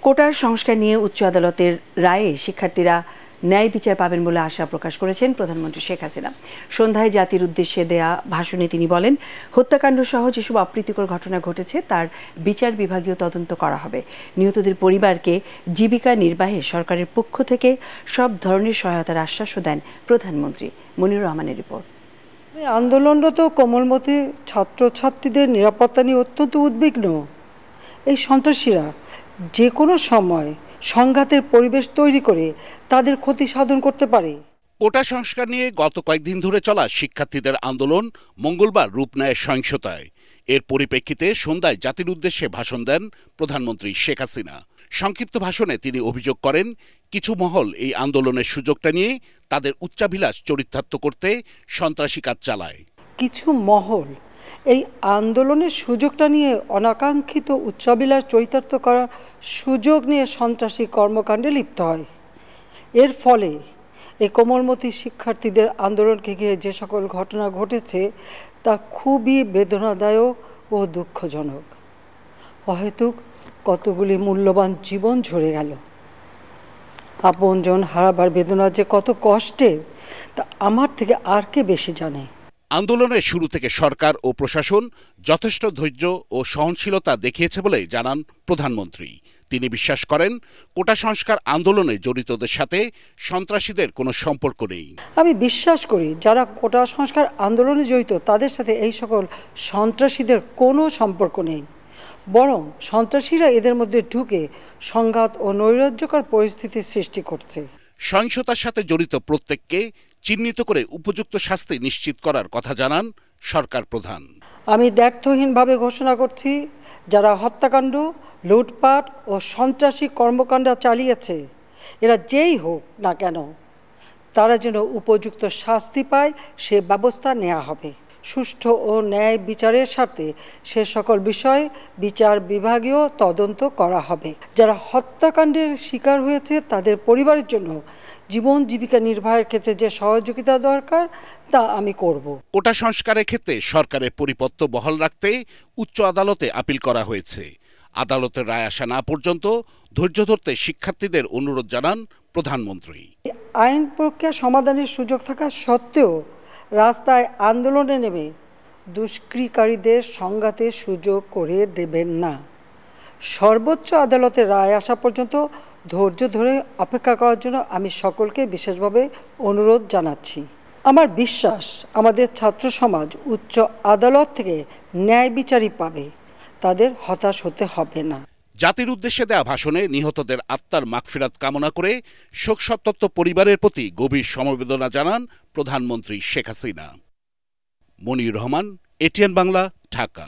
কোটার সংস্কার নিয়ে উচ্চ আদালতের রায়ে শিক্ষার্থীরা ন্যায় বিচার পাবেন বলে আশা প্রকাশ করেছেন প্রধানমন্ত্রী শেখ হাসিনা। সন্ধ্যায় জাতির উদ্দেশ্যে দেয়া ভাষণে তিনি বলেন, হত্যাকাণ্ড সহ যেসব অপ্রীতিকর ঘটনা ঘটেছে তার বিচার বিভাগীয় তদন্ত করা হবে। নিহতদের পরিবারকে জীবিকা নির্বাহে সরকারের পক্ষ থেকে সব ধরনের সহায়তার আশ্বাসও দেন প্রধানমন্ত্রী। মনিরুর রহমানের রিপোর্ট। আন্দোলনরত কোমলমতি ছাত্রছাত্রীদের নিরাপত্তা নিয়ে অত্যন্ত উদ্বিগ্ন। এই সন্ত্রাসীরা যে কোনো সময় সংঘাতের পরিবেশ তৈরি করে তাদের ক্ষতি সাধন করতে পারে। কোটা সংস্কার নিয়ে গত কয়েকদিন ধরে চলা শিক্ষার্থীদের আন্দোলন মঙ্গলবার রূপ নেয় সহিংসতায়। এর পরিপ্রেক্ষিতে সন্ধ্যায় জাতির উদ্দেশ্যে ভাষণ দেন প্রধানমন্ত্রী শেখ হাসিনা। সংক্ষিপ্ত ভাষণে তিনি অভিযোগ করেন, কিছু মহল এই আন্দোলনের সুযোগটা নিয়ে তাদের উচ্চাভিলাষ চরিতার্থ করতে সন্ত্রাসী কাজ চালায়। কিছু মহল এই আন্দোলনের সুযোগটা নিয়ে অনাকাঙ্ক্ষিত উচ্চাভিলাষ চরিতার্থ করার সুযোগ নিয়ে সন্ত্রাসী কর্মকাণ্ডে লিপ্ত হয়। এর ফলে এই কোমলমতি শিক্ষার্থীদের আন্দোলনকে ঘিরে যে সকল ঘটনা ঘটেছে তা খুবই বেদনাদায়ক ও দুঃখজনক। অহেতুক কতগুলি মূল্যবান জীবন ঝরে গেল। আপনজন হারাবার বেদনা যে কত কষ্টের তা আমার থেকে আর কে বেশি জানে। আন্দোলনের শুরু থেকে সরকার ও প্রশাসন যথেষ্ট ধৈর্য ও সহনশীলতা দেখিয়েছে বলে জানান প্রধানমন্ত্রী। তিনি বিশ্বাস করেন, কোটা সংস্কার আন্দোলনে জড়িতদের সাথে সন্ত্রাসীদের কোনো সম্পর্ক নেই। আমি বিশ্বাস করি যারা কোটা সংস্কার আন্দোলনে জড়িত তাদের সাথে এই সকল সন্ত্রাসীদের কোনো সম্পর্ক নেই, বরং সন্ত্রাসীরা এদের মধ্যে ঢুকে সংঘাত ও নৈরাজ্যকর পরিস্থিতির সৃষ্টি করছে। সহিংসতার সাথে জড়িত প্রত্যেককে চিহ্নিত করে উপযুক্ত শাস্তি নিশ্চিত করার কথা জানান সরকার প্রধান। আমি দ্ব্যর্থহীনভাবে ঘোষণা করছি, যারা হত্যাকাণ্ড, লুটপাট ও সন্ত্রাসী কর্মকাণ্ড চালিয়েছে, এরা যেই হোক না কেন, তারা যেন উপযুক্ত শাস্তি পায় সে ব্যবস্থা নেওয়া হবে। সুষ্ঠু ও ন্যায় বিচারের স্বার্থে সে সকল বিষয়ে বিচার বিভাগীয় তদন্ত করা হবে। যারা হত্যাকাণ্ডের শিকার হয়েছে তাদের পরিবারের জন্য জীবন জীবিকা নির্বাহের ক্ষেত্রে যে সহযোগিতা দরকার তা আমি করব। কোটা সংস্কারের ক্ষেত্রে সরকারের পরিপত্র বহাল রাখতে উচ্চ আদালতে আপিল করা হয়েছে। আদালতের রায় আসা না পর্যন্ত ধৈর্য ধরতে শিক্ষার্থীদের অনুরোধ জানান প্রধানমন্ত্রী। আইন প্রক্রিয়া সমাধানের সুযোগ থাকা সত্ত্বেও রাস্তায় আন্দোলনে নেমে দুষ্কৃতিকারীদের সংঘাতের সুযোগ করে দেবেন না। সর্বোচ্চ আদালতের রায় আসা পর্যন্ত ধৈর্য ধরে অপেক্ষা করার জন্য আমি সকলকে বিশেষভাবে অনুরোধ জানাচ্ছি। আমার বিশ্বাস আমাদের ছাত্র সমাজ উচ্চ আদালত থেকে ন্যায় বিচারই পাবে, তাদের হতাশ হতে হবে না। জাতির উদ্দেশ্যে দেয়া ভাষণে নিহতদের আত্মার মাগফিরাত কামনা করে শোকসন্তপ্ত পরিবারের প্রতি গভীর সমবেদনা জানান প্রধানমন্ত্রী শেখ হাসিনা। মনিরুর রহমান, এটিএন বাংলা, ঢাকা।